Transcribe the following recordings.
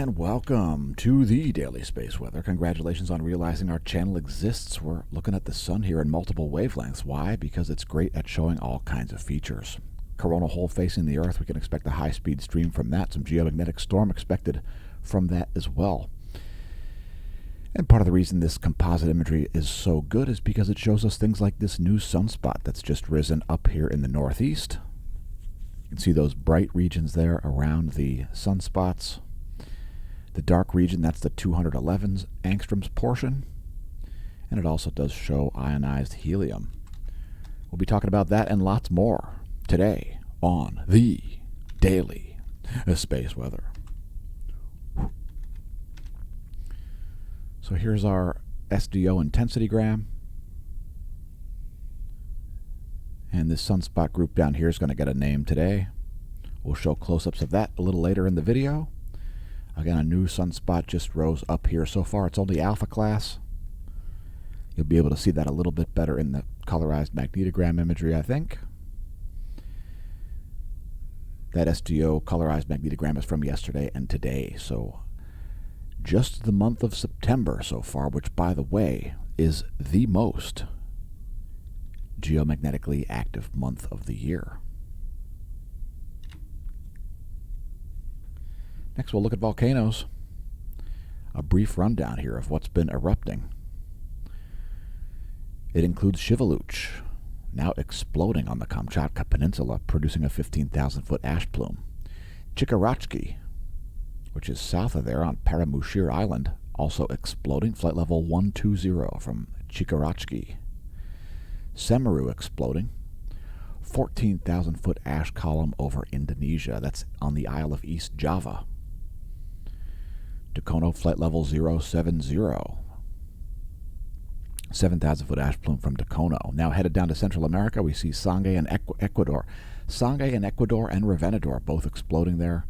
and welcome to the Daily Space Weather. Congratulations on realizing our channel exists. We're looking at the sun here in multiple wavelengths. Why? Because it's great at showing all kinds of features. Coronal hole facing the Earth, we can expect a high-speed stream from that. Some geomagnetic storm expected from that as well. And part of the reason this composite imagery is so good is because it shows us things like this new sunspot that's just risen up here in the northeast. You can see those bright regions there around the sunspots. The dark region, that's the 211 angstroms portion. And it also does show ionized helium. We'll be talking about that and lots more today on the Daily Space Weather. So here's our SDO intensity gram. And this sunspot group down here is going to get a name today. We'll show close-ups of that a little later in the video. Again, a new sunspot just rose up here. So far, it's only alpha class. You'll be able to see that a little bit better in the colorized magnetogram imagery, I think. That SDO colorized magnetogram is from yesterday and today. So just the month of September so far, which, by the way, is the most geomagnetically active month of the year. Next, we'll look at volcanoes. A brief rundown here of what's been erupting. It includes Shiveluch, now exploding on the Kamchatka Peninsula, producing a 15,000-foot ash plume. Chikaratsky, which is south of there on Paramushir Island, also exploding, flight level 120 from Chikaratsky. Semeru exploding. 14,000-foot ash column over Indonesia. That's on the Isle of East Java. Dakono, flight level 070. 7,000-foot ash plume from Dakono. Now headed down to Central America, we see Sangay and Ecuador. Sangay and Ecuador and Revenador both exploding there.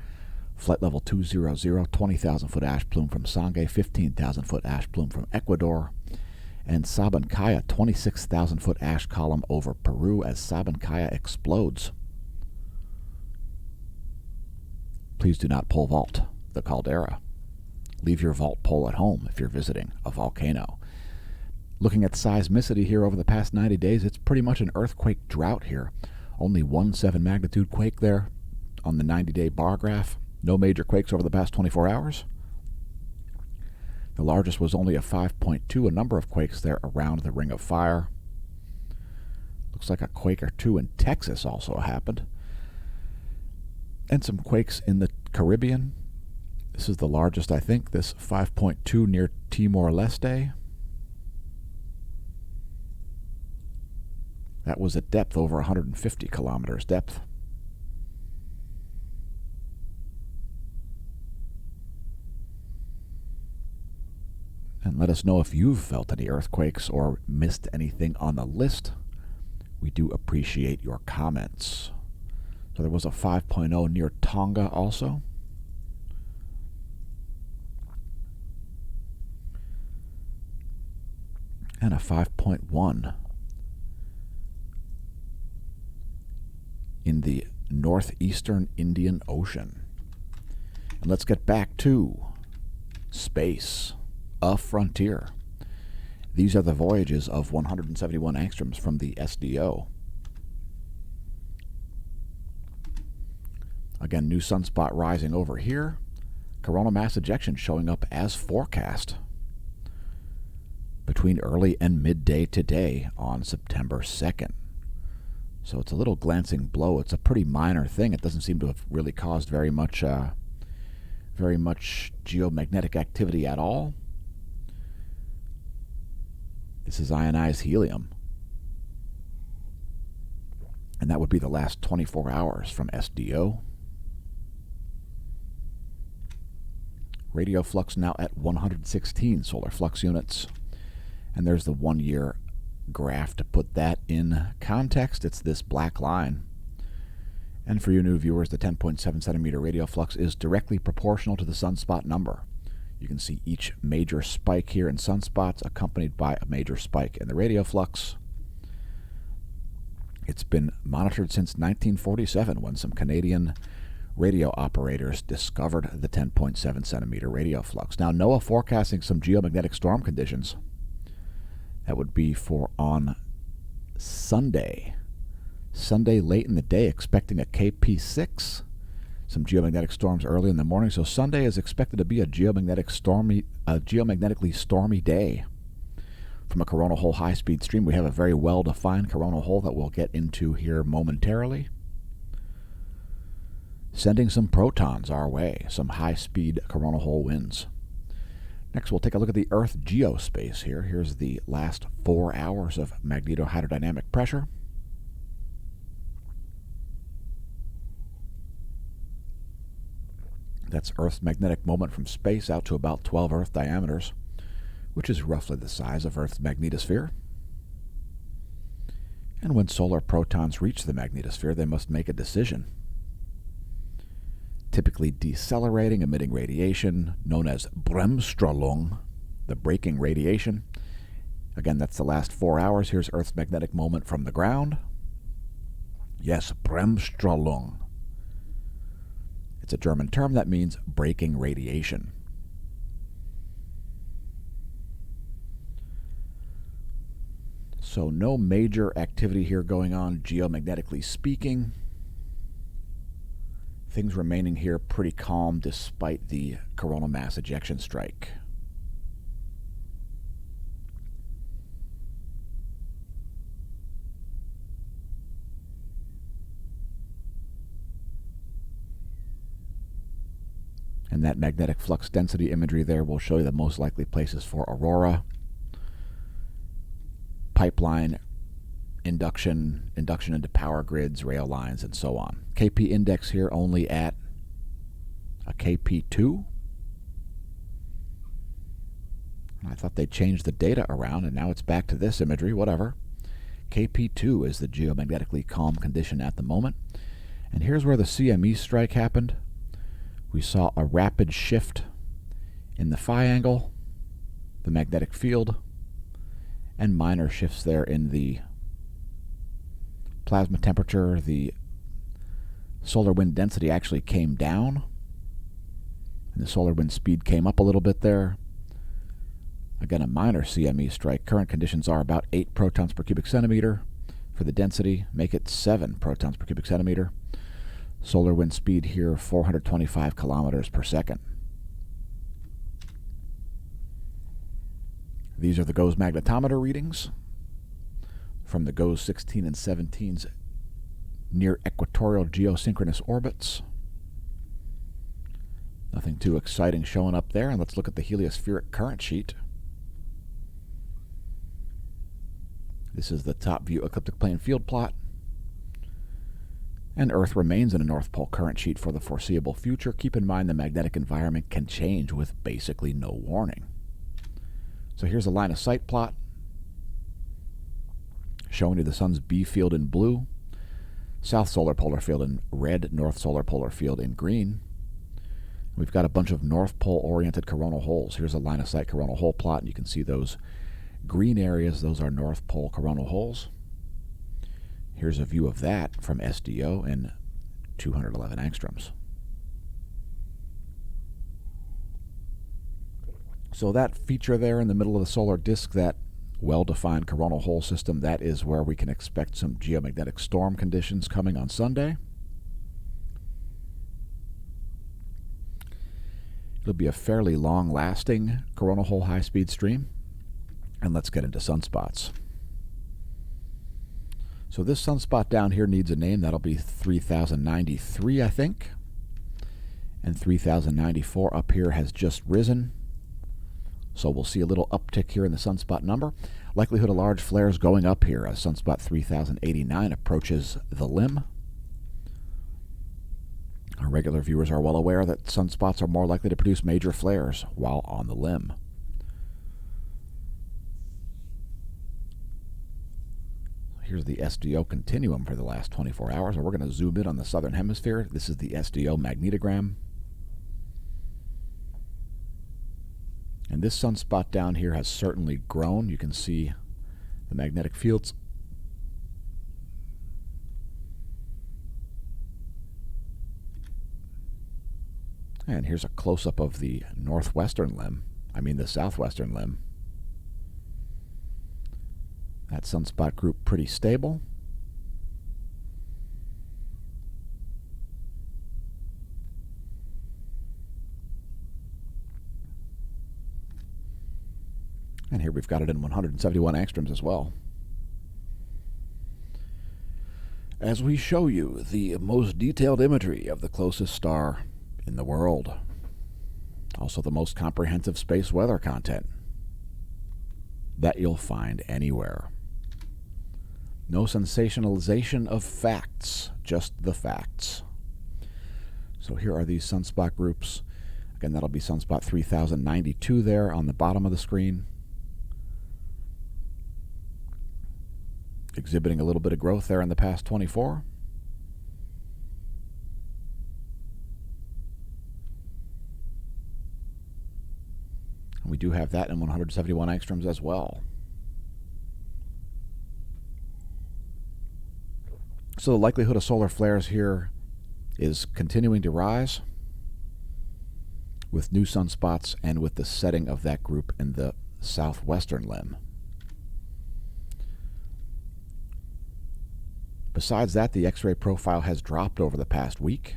Flight level 200, 20,000-foot ash plume from Sangay, 15,000-foot ash plume from Ecuador. And Sabancaya, 26,000-foot ash column over Peru as Sabancaya explodes. Please do not pole vault the caldera. Leave your vault pole at home if you're visiting a volcano. Looking at seismicity here over the past 90 days, it's pretty much an earthquake drought here. Only 1.7 magnitude quake there on the 90-day bar graph. No major quakes over the past 24 hours. The largest was only a 5.2, a number of quakes there around the Ring of Fire. Looks like a quake or two in Texas also happened. And some quakes in the Caribbean. This is the largest, I think, this 5.2 near Timor-Leste. That was at depth over 150 kilometers depth. And let us know if you've felt any earthquakes or missed anything on the list. We do appreciate your comments. So there was a 5.0 near Tonga also. And a 5.1 in the northeastern Indian Ocean. And let's get back to space. A frontier. These are the voyages of 171 angstroms from the SDO. Again, new sunspot rising over here. Coronal mass ejection showing up as forecast between early and midday today on September 2nd. So it's a little glancing blow. It's a pretty minor thing. It doesn't seem to have really caused very much geomagnetic activity at all. This is ionized helium. And that would be the last 24 hours from SDO. Radio flux now at 116 solar flux units. And there's the 1 year graph to put that in context. It's this black line. And for you new viewers, the 10.7 centimeter radio flux is directly proportional to the sunspot number. You can see each major spike here in sunspots accompanied by a major spike in the radio flux. It's been monitored since 1947 when some Canadian radio operators discovered the 10.7 centimeter radio flux. Now, NOAA forecasting some geomagnetic storm conditions. That would be for on Sunday. Sunday late in the day, expecting a KP6. Some geomagnetic storms early in the morning. So Sunday is expected to be a geomagnetically stormy day. From a coronal hole high-speed stream, we have a very well-defined coronal hole that we'll get into here momentarily. Sending some protons our way, some high-speed coronal hole winds. Next, we'll take a look at the Earth geospace here. Here's the last 4 hours of magnetohydrodynamic pressure. That's Earth's magnetic moment from space out to about 12 Earth diameters, which is roughly the size of Earth's magnetosphere. And when solar protons reach the magnetosphere, they must make a decision. Typically decelerating, emitting radiation, known as Bremsstrahlung, the braking radiation. Again, that's the last 4 hours. Here's Earth's magnetic moment from the ground. Yes, Bremsstrahlung. It's a German term that means braking radiation. So no major activity here going on geomagnetically speaking. Things remaining here pretty calm despite the coronal mass ejection strike. And that magnetic flux density imagery there will show you the most likely places for aurora, pipeline, induction into power grids, rail lines, and so on. KP index here only at a KP2. I thought they changed the data around, and now it's back to this imagery, whatever. KP2 is the geomagnetically calm condition at the moment. And here's where the CME strike happened. We saw a rapid shift in the phi angle, the magnetic field, and minor shifts there in the plasma temperature. The solar wind density actually came down, and the solar wind speed came up a little bit there. Again, a minor CME strike. Current conditions are about 8 protons per cubic centimeter for the density. Make it 7 protons per cubic centimeter. Solar wind speed here, 425 kilometers per second. These are the GOES magnetometer readings from the GOES 16 and 17's near equatorial geosynchronous orbits. Nothing too exciting showing up there. And let's look at the heliospheric current sheet. This is the top view ecliptic plane field plot. And Earth remains in a North Pole current sheet for the foreseeable future. Keep in mind the magnetic environment can change with basically no warning. So here's a line of sight plot showing you the sun's B field in blue, south solar polar field in red, north solar polar field in green. We've got a bunch of North Pole oriented coronal holes. Here's a line of sight coronal hole plot, and you can see those green areas. Those are North Pole coronal holes. Here's a view of that from SDO in 211 angstroms. So that feature there in the middle of the solar disk, that well-defined coronal hole system, that is where we can expect some geomagnetic storm conditions coming on Sunday. It'll be a fairly long-lasting coronal hole high-speed stream. And let's get into sunspots. So this sunspot down here needs a name. That'll be 3093, I think. And 3094 up here has just risen. So we'll see a little uptick here in the sunspot number. Likelihood of large flares going up here as sunspot 3089 approaches the limb. Our regular viewers are well aware that sunspots are more likely to produce major flares while on the limb. Here's the SDO continuum for the last 24 hours. And we're going to zoom in on the southern hemisphere. This is the SDO magnetogram. And this sunspot down here has certainly grown. You can see the magnetic fields. And here's a close-up of the the southwestern limb. That sunspot group pretty stable. And here we've got it in 171 angstroms as well. As we show you the most detailed imagery of the closest star in the world. Also the most comprehensive space weather content that you'll find anywhere. No sensationalization of facts, just the facts. So here are these sunspot groups. Again, that'll be sunspot 3092 there on the bottom of the screen. Exhibiting a little bit of growth there in the past 24. And we do have that in 171 angstroms as well. So the likelihood of solar flares here is continuing to rise with new sunspots and with the setting of that group in the southwestern limb. Besides that, the X-ray profile has dropped over the past week.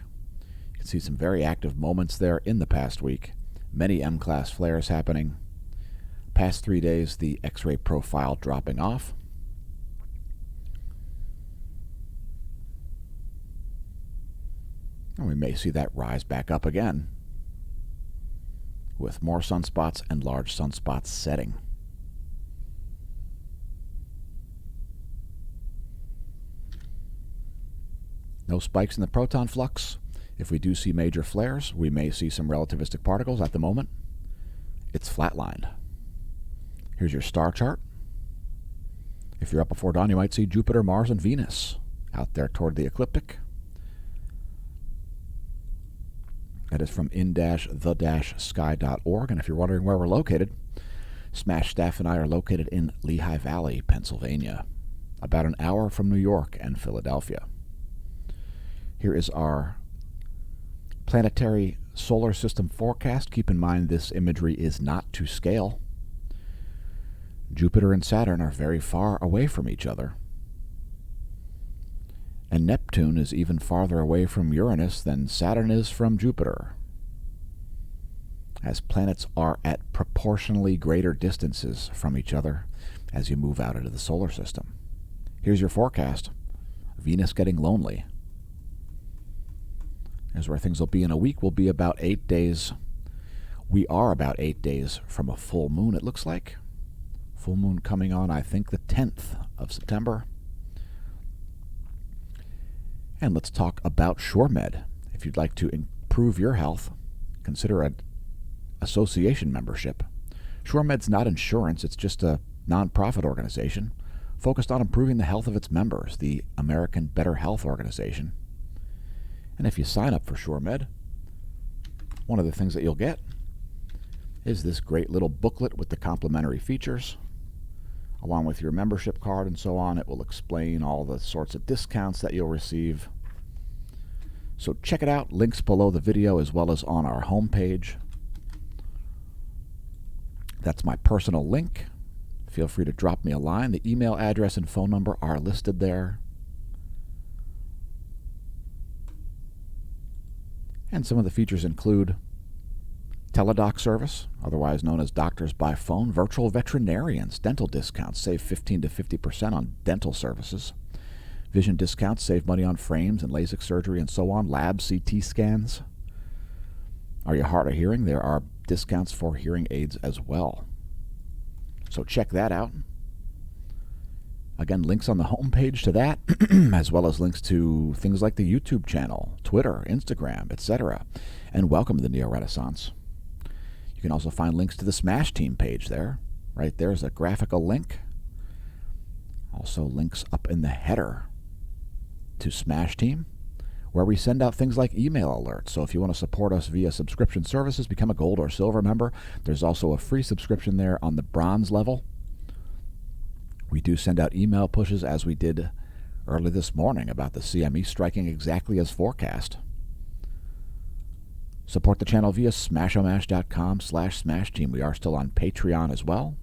You can see some very active moments there in the past week. Many M-class flares happening. Past 3 days, the X-ray profile dropping off. And we may see that rise back up again with more sunspots and large sunspots setting. No spikes in the proton flux. If we do see major flares, we may see some relativistic particles. At the moment, it's flatlined. Here's your star chart. If you're up before dawn, you might see Jupiter, Mars, and Venus out there toward the ecliptic. That is from in-the-sky.org. And if you're wondering where we're located, Smash staff and I are located in Lehigh Valley, Pennsylvania, about an hour from New York and Philadelphia. Here is our planetary solar system forecast. Keep in mind this imagery is not to scale. Jupiter and Saturn are very far away from each other. And Neptune is even farther away from Uranus than Saturn is from Jupiter, as planets are at proportionally greater distances from each other as you move out into the solar system. Here's your forecast. Venus getting lonely. Here's where things will be in a week. We'll be about 8 days. We are about 8 days from a full moon, it looks like. Full moon coming on, I think, the 10th of September. And let's talk about SureMed. If you'd like to improve your health, consider an association membership. SureMed's not insurance, it's just a nonprofit organization focused on improving the health of its members, the American Better Health Organization. And if you sign up for SureMed, one of the things that you'll get is this great little booklet with the complimentary features. Along with your membership card and so on, it will explain all the sorts of discounts that you'll receive. So check it out. Links below the video as well as on our homepage. That's my personal link. Feel free to drop me a line. The email address and phone number are listed there. And some of the features include teledoc service, otherwise known as doctors by phone, virtual veterinarians, dental discounts, save 15 to 50% on dental services, vision discounts, save money on frames and LASIK surgery and so on, lab CT scans. Are you hard of hearing? There are discounts for hearing aids as well. So check that out. Again, links on the homepage to that, as well as links to things like the YouTube channel, Twitter, Instagram, etc. And welcome to the Neo Renaissance. You can also find links to the Smash Team page there. Right there's a graphical link. Also links up in the header to Smash Team, where we send out things like email alerts. So if you want to support us via subscription services, become a gold or silver member. There's also a free subscription there on the bronze level. We do send out email pushes, as we did early this morning, about the CME striking exactly as forecast. Support the channel via smashomash.com/smashteam. We are still on Patreon as well.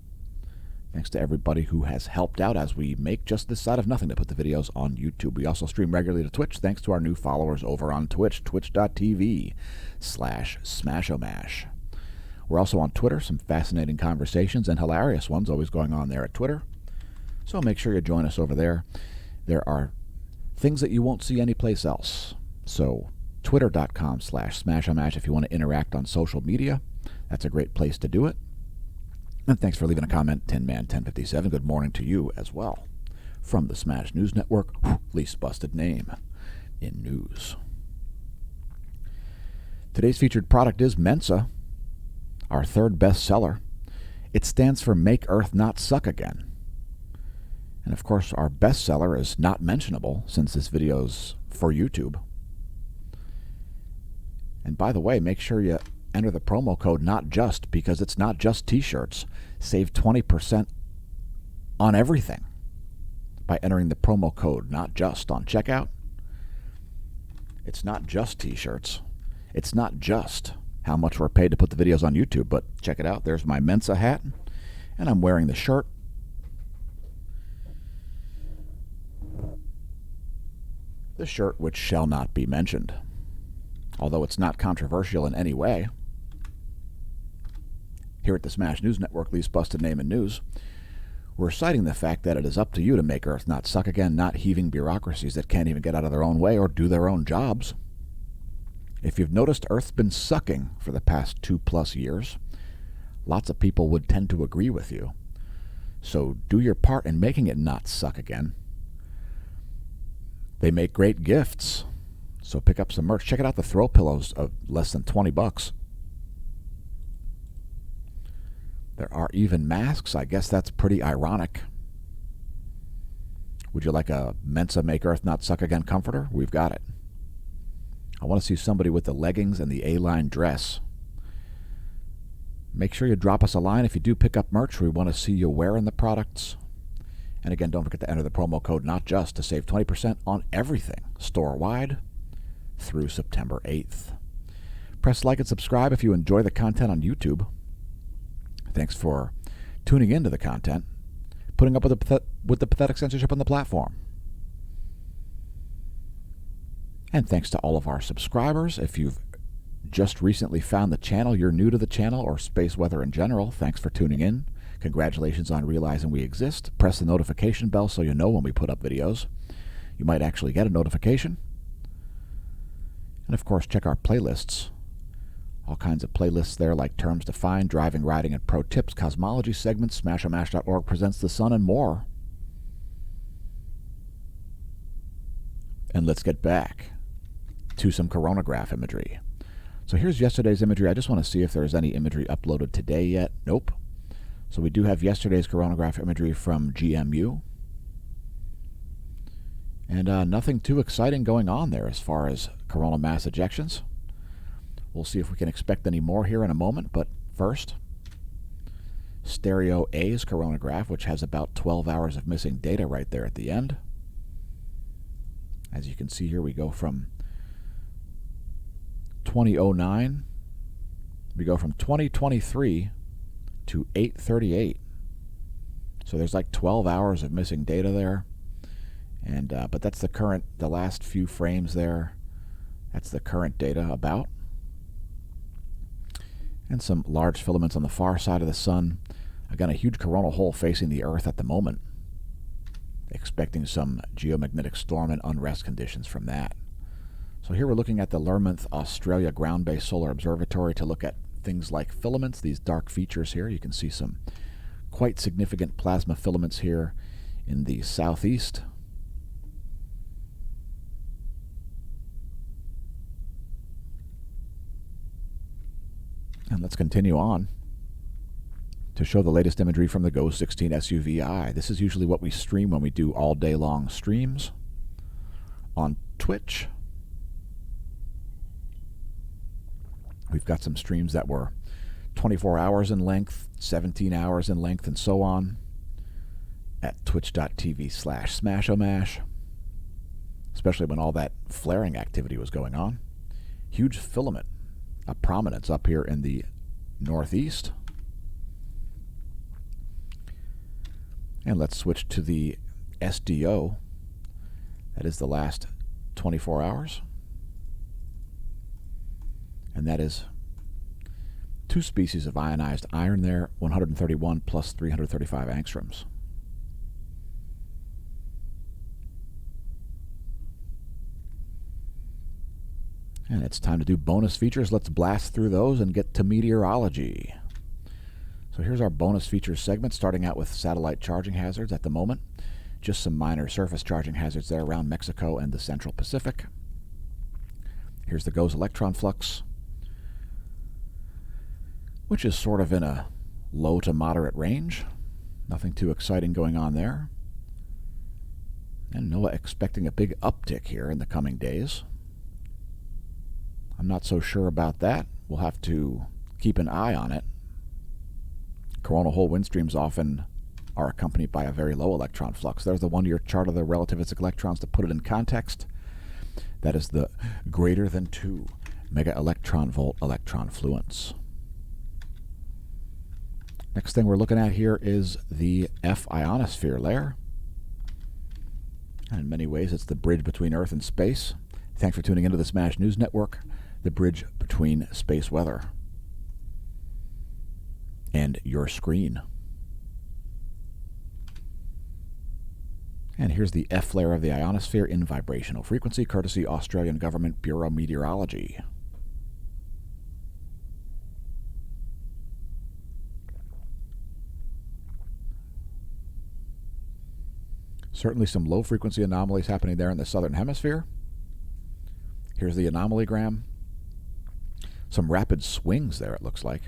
Thanks to everybody who has helped out as we make just this side of nothing to put the videos on YouTube. We also stream regularly to Twitch, thanks to our new followers over on Twitch, twitch.tv/smashomash. We're also on Twitter, some fascinating conversations and hilarious ones always going on there at Twitter. So make sure you join us over there. There are things that you won't see anyplace else. So twitter.com/smashomash if you want to interact on social media. That's a great place to do it. And thanks for leaving a comment, Tinman1057. Good morning to you as well. From the Smash News Network, least busted name in news. Today's featured product is Mensa, our third bestseller. It stands for Make Earth Not Suck Again. And of course, our bestseller is not mentionable since this video's for YouTube. And by the way, make sure you enter the promo code NOTJUST, because it's not just t-shirts. Save 20% on everything by entering the promo code NOTJUST on checkout. It's not just t-shirts. It's not just how much we're paid to put the videos on YouTube, but check it out. There's my Mensa hat, and I'm wearing the shirt. The shirt which shall not be mentioned, although it's not controversial in any way. Here at the Smash News Network, least busted name in news, we're citing the fact that it is up to you to make Earth not suck again, not heaving bureaucracies that can't even get out of their own way or do their own jobs. If you've noticed, Earth's been sucking for the past 2+ years. Lots of people would tend to agree with you. So do your part in making it not suck again. They make great gifts, so pick up some merch. Check it out, the throw pillows of less than $20. There are even masks. I guess that's pretty ironic. Would you like a Mensa Make Earth Not Suck Again comforter? We've got it. I want to see somebody with the leggings and the A-line dress. Make sure you drop us a line if you do pick up merch. We want to see you wearing the products. And again, don't forget to enter the promo code NOTJUST to save 20% on everything store-wide through September 8th. Press like and subscribe if you enjoy the content on YouTube. Thanks for tuning into the content, putting up with the pathetic censorship on the platform. And thanks to all of our subscribers. If you've just recently found the channel, you're new to the channel or space weather in general, thanks for tuning in. Congratulations on realizing we exist. Press the notification bell so you know when we put up videos. You might actually get a notification. And of course, check our playlists. All kinds of playlists there, like Terms Defined, Driving, Riding, and Pro Tips, Cosmology segments, smashomash.org presents the sun, and more. And let's get back to some coronagraph imagery. So here's yesterday's imagery. I just want to see if there's any imagery uploaded today yet. Nope. So we do have yesterday's coronagraph imagery from GMU. And nothing too exciting going on there as far as coronal mass ejections. We'll see if we can expect any more here in a moment, but first, Stereo A's coronagraph, which has about 12 hours of missing data right there at the end. As you can see here, we go from 2009, we go from 2023 to 838. So there's like 12 hours of missing data there. And but that's the last few frames there. That's the current data about. And some large filaments on the far side of the sun. Again, a huge coronal hole facing the Earth at the moment. Expecting some geomagnetic storm and unrest conditions from that. So here we're looking at the Lermonth, Australia ground-based solar observatory to look at things like filaments, these dark features here. You can see some quite significant plasma filaments here in the southeast. And let's continue on to show the latest imagery from the GO 16 SUVI. This is usually what we stream when we do all day long streams on Twitch. We've got some streams that were 24 hours in length, 17 hours in length, and so on at twitch.tv/smashomash, especially when all that flaring activity was going on. Huge filament a prominence up here in the northeast. And let's switch to the SDO. That is the last 24 hours. And that is 2 species of ionized iron there, 131 plus 335 angstroms. And it's time to do bonus features. Let's blast through those and get to meteorology. So here's our bonus features segment, starting out with satellite charging hazards at the moment. Just some minor surface charging hazards there around Mexico and the Central Pacific. Here's the GOES electron flux, which is sort of in a low to moderate range. Nothing too exciting going on there. And NOAA expecting a big uptick here in the coming days. I'm not so sure about that. We'll have to keep an eye on it. Coronal hole wind streams often are accompanied by a very low electron flux. There's the 1-year chart of the relativistic electrons to put it in context. That is the greater than 2 mega electron volt electron fluence. Next thing we're looking at here is the F ionosphere layer. And in many ways, it's the bridge between Earth and space. Thanks for tuning into the Smash News Network, the bridge between space weather and your screen. And here's the F layer of the ionosphere in vibrational frequency, courtesy Australian Government Bureau Meteorology. Certainly some low frequency anomalies happening there in the southern hemisphere. Here's the anomalygram. Some rapid swings there, it looks like.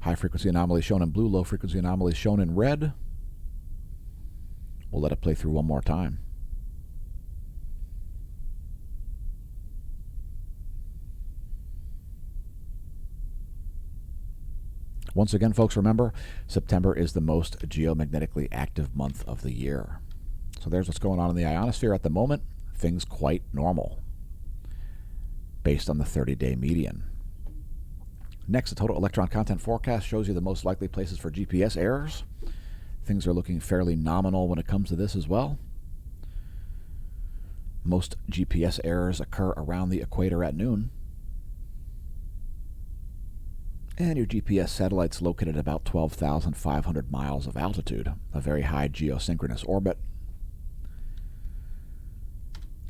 High frequency anomalies shown in blue, low frequency anomalies shown in red. We'll let it play through one more time. Once again, folks, remember, September is the most geomagnetically active month of the year. So there's what's going on in the ionosphere at the moment. Things quite normal, based on the 30-day median. Next, the total electron content forecast shows you the most likely places for GPS errors. Things are looking fairly nominal when it comes to this as well. Most GPS errors occur around the equator at noon. And your GPS satellite's located at about 12,500 miles of altitude, a very high geosynchronous orbit.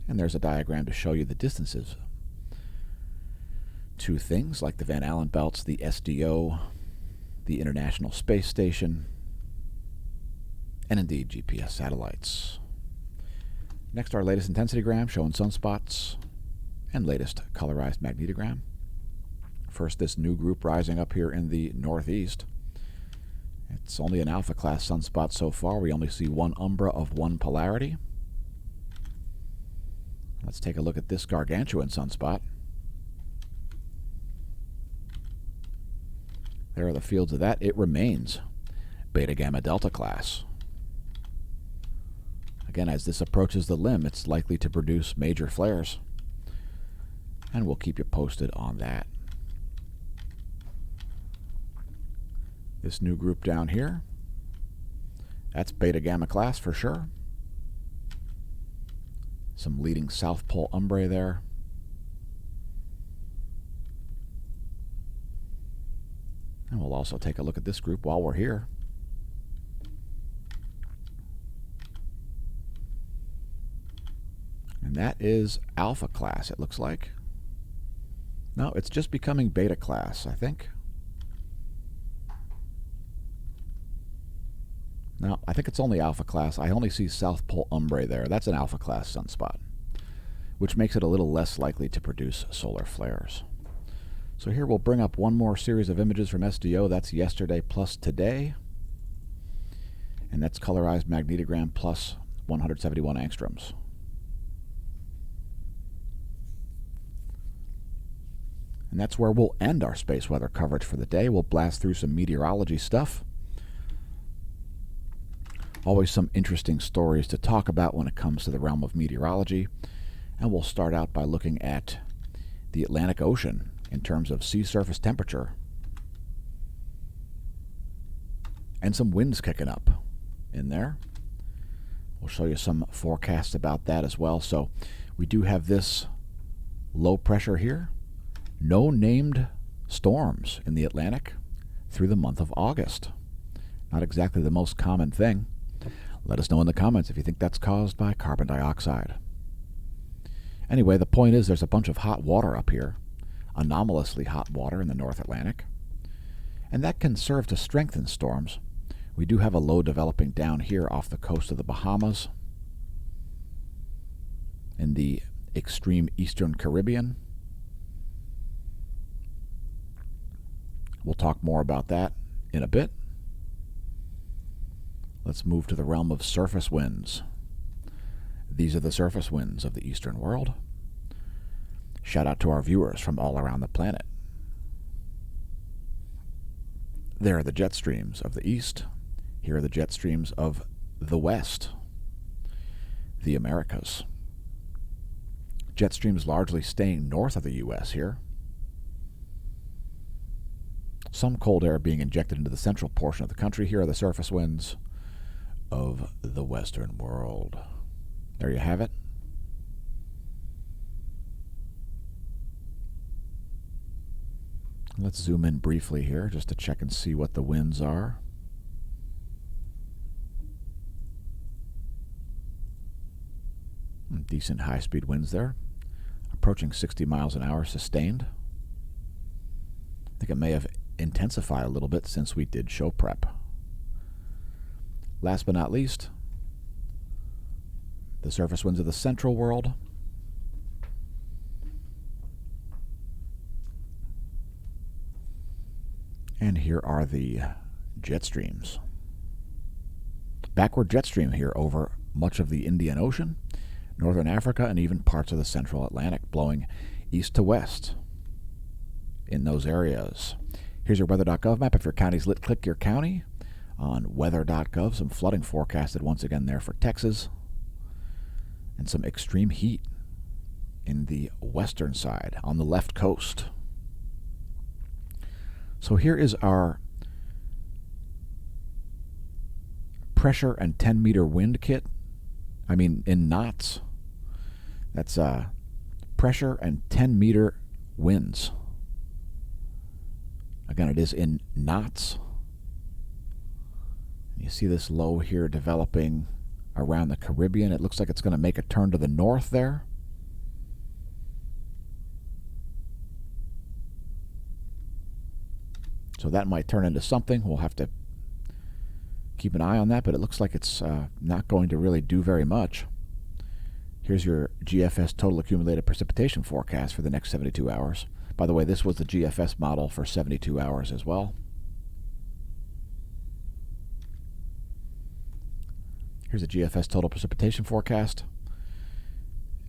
And there's a diagram to show you the distances to things like the Van Allen belts, the SDO, the International Space Station, and indeed GPS satellites. Next, our latest intensitygram showing sunspots and latest colorized magnetogram. First, this new group rising up here in the northeast. It's only an alpha class sunspot so far. We only see one umbra of one polarity. Let's take a look at this gargantuan sunspot. There are the fields of that. It remains beta gamma delta class. Again, as this approaches the limb, it's likely to produce major flares. And we'll keep you posted on that. This new group down here, that's beta gamma class for sure. Some leading South Pole umbrae there. And we'll also take a look at this group while we're here. And that is alpha class, it looks like. No, it's just becoming beta class, I think. No, I think it's only alpha class. I only see South Pole umbrae there. That's an alpha class sunspot, which makes it a little less likely to produce solar flares. So here we'll bring up one more series of images from SDO. That's yesterday plus today. And that's colorized magnetogram plus 171 angstroms. And that's where we'll end our space weather coverage for the day. We'll blast through some meteorology stuff. Always some interesting stories to talk about when it comes to the realm of meteorology. And we'll start out by looking at the Atlantic Ocean in terms of sea surface temperature and some winds kicking up in there. We'll show you some forecasts about that as well. So we do have this low pressure here. No named storms in the Atlantic through the month of August. Not exactly the most common thing. Let us know in the comments if you think that's caused by carbon dioxide. Anyway, the point is there's a bunch of hot water up here, anomalously hot water in the North Atlantic, and that can serve to strengthen storms. We do have a low developing down here off the coast of the Bahamas, in the extreme eastern Caribbean. We'll talk more about that in a bit. Let's move to the realm of surface winds. These are the surface winds of the eastern world. Shout out to our viewers from all around the planet. There are the jet streams of the east. Here are the jet streams of the west, the Americas. Jet streams largely staying north of the U.S. here. Some cold air being injected into the central portion of the country. Here are the surface winds of the western world. There you have it. Let's zoom in briefly here just to check and see what the winds are. Decent high-speed winds there. Approaching 60 miles an hour sustained. I think it may have intensified a little bit since we did show prep. Last but not least, the surface winds of the central world. And here are the jet streams. Backward jet stream here over much of the Indian Ocean, northern Africa, and even parts of the central Atlantic, blowing east to west in those areas. Here's your weather.gov map. If your county's lit, click your county. On weather.gov, some flooding forecasted once again there for Texas, and some extreme heat in the western side on the left coast. So here is our pressure and 10-meter wind kit. I mean, in knots. That's pressure and 10-meter winds. Again, it is in knots. You see this low here developing around the Caribbean. It looks like it's going to make a turn to the north there. So that might turn into something. We'll have to keep an eye on that, but it looks like it's not going to really do very much. Here's your GFS total accumulated precipitation forecast for the next 72 hours. By the way, this was the GFS model for 72 hours as well. Here's a GFS total precipitation forecast,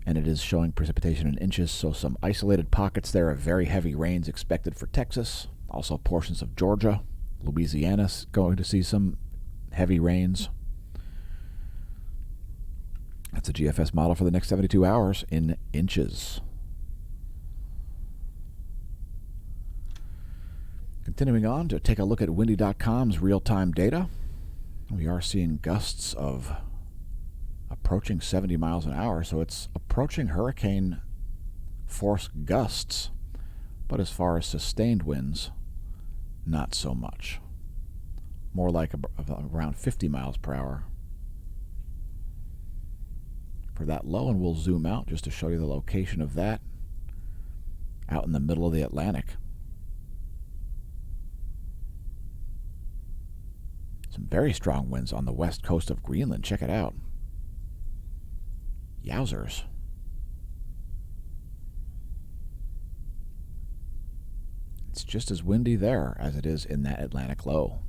and it is showing precipitation in inches, so some isolated pockets there of very heavy rains expected for Texas, also portions of Georgia. Louisiana's going to see some heavy rains. That's a GFS model for the next 72 hours in inches. Continuing on to take a look at windy.com's real-time data. We are seeing gusts of approaching 70 miles an hour, so it's approaching hurricane force gusts, but as far as sustained winds, not so much. More like around 50 miles per hour for that low, and we'll zoom out just to show you the location of that out in the middle of the Atlantic. Some very strong winds on the west coast of Greenland. Check it out. Yowzers. It's just as windy there as it is in that Atlantic low.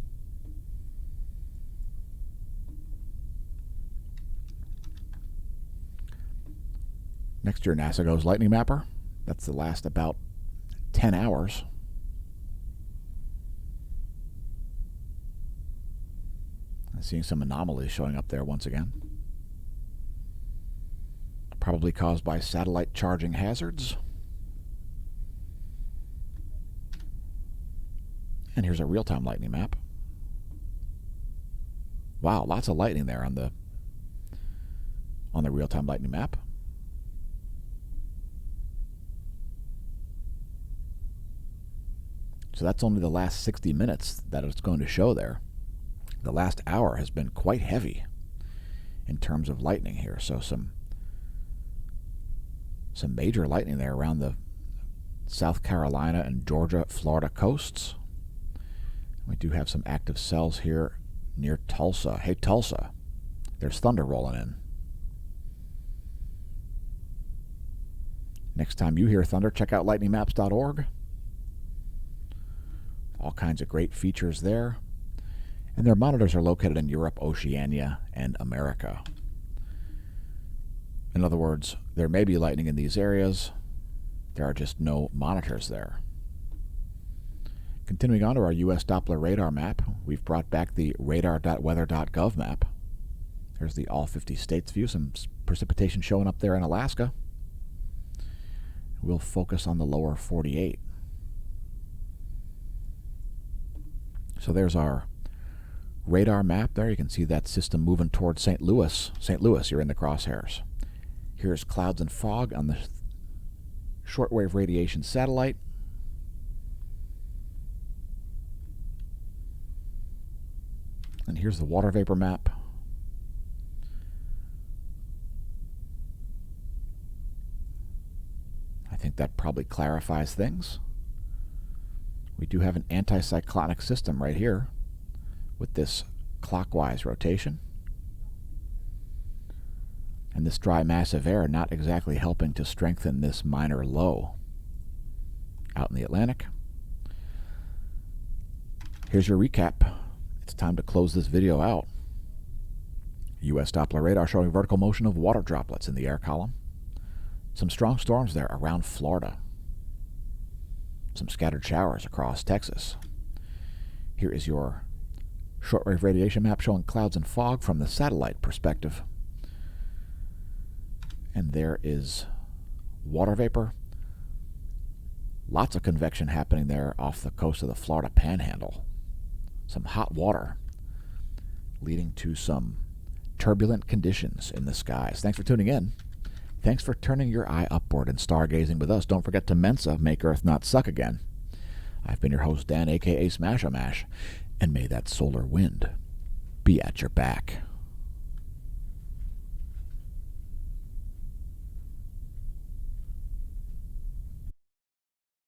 Next to your NASA Goes Lightning Mapper. That's the last about 10 hours. I'm seeing some anomalies showing up there once again. probably caused by satellite charging hazards. And here's a real-time lightning map. Wow, lots of lightning there on the real-time lightning map. So that's only the last 60 minutes that it's going to show there. The last hour has been quite heavy in terms of lightning here. So some major lightning there around the South Carolina and Georgia, Florida coasts. We do have some active cells here near Tulsa. Hey, Tulsa, there's thunder rolling in. Next time you hear thunder, check out lightningmaps.org. All kinds of great features there. And their monitors are located in Europe, Oceania, and America. In other words, there may be lightning in these areas. There are just no monitors there. Continuing on to our U.S. Doppler radar map, we've brought back the radar.weather.gov map. There's the all 50 states view, some precipitation showing up there in Alaska. We'll focus on the lower 48. So there's our radar map there. You can see that system moving towards St. Louis. St. Louis, you're in the crosshairs. Here's clouds and fog on the shortwave radiation satellite. And here's the water vapor map. I think that probably clarifies things. We do have an anticyclonic system right here with this clockwise rotation. And this dry mass of air not exactly helping to strengthen this minor low out in the Atlantic. Here's your recap. It's time to close this video out. U.S. Doppler radar showing vertical motion of water droplets in the air column. Some strong storms there around Florida. Some scattered showers across Texas. Here is your shortwave radiation map showing clouds and fog from the satellite perspective. And there is water vapor. Lots of convection happening there off the coast of the Florida Panhandle. Some hot water leading to some turbulent conditions in the skies. Thanks for tuning in. Thanks for turning your eye upward and stargazing with us. Don't forget to Mensa, make Earth not suck again. I've been your host, Dan, a.k.a. Smash-a-Mash, and may that solar wind be at your back.